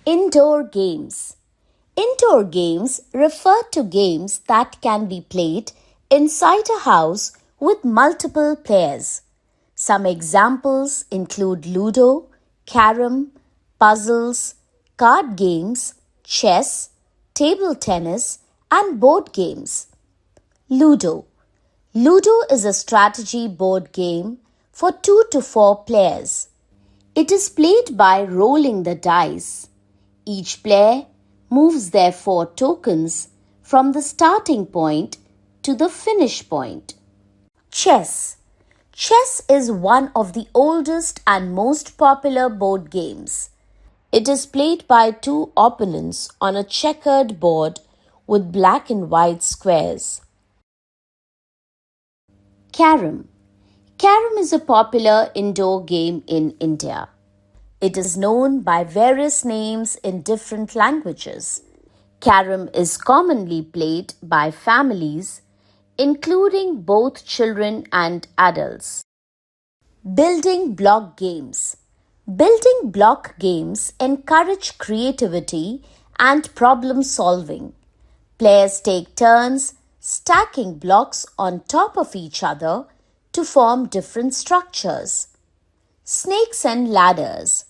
Indoor games. Indoor games refer to games that can be played inside a house with multiple players. Some examples include ludo, carrom, puzzles, card games, chess, table tennis, and board games. Ludo. Ludo is a strategy board game for 2 to 4 players. It is played by rolling the dice. Each player moves their 4 tokens from the starting point to the finish point. Chess. Chess is one of the oldest and most popular board games. It is played by 2 opponents on a checkered board with black and white squares. Carrom. Carrom is a popular indoor game in India. It is known by various names in different languages. Carrom is commonly played by families, including both children and adults. Building block games. Building block games encourage creativity and problem solving. Players take turns stacking blocks on top of each other to form different structures. Snakes and ladders.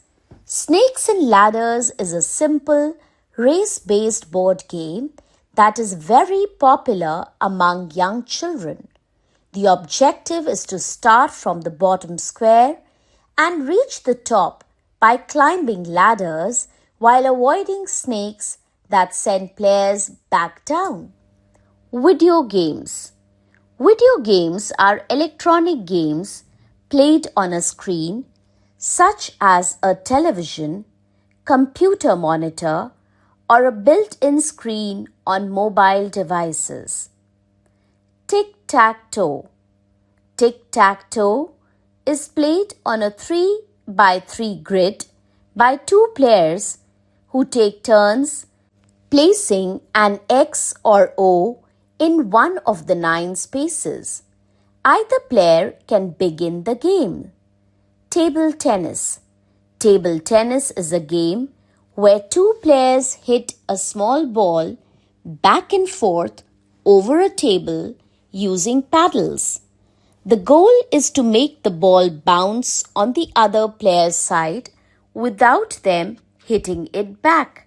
Snakes and ladders is a simple race-based board game that is very popular among young children. The objective is to start from the bottom square and reach the top by climbing ladders while avoiding snakes that send players back down. Video games. Video games are electronic games played on a screen such as a television, computer monitor, or a built-in screen on mobile devices. Tic-tac-toe. Tic-tac-toe is played on a 3 by 3 grid by 2 players who take turns placing an X or O in one of the 9 spaces. Either player can begin the game. Table tennis. Table tennis is a game where 2 players hit a small ball back and forth over a table using paddles. The goal is to make the ball bounce on the other player's side without them hitting it back.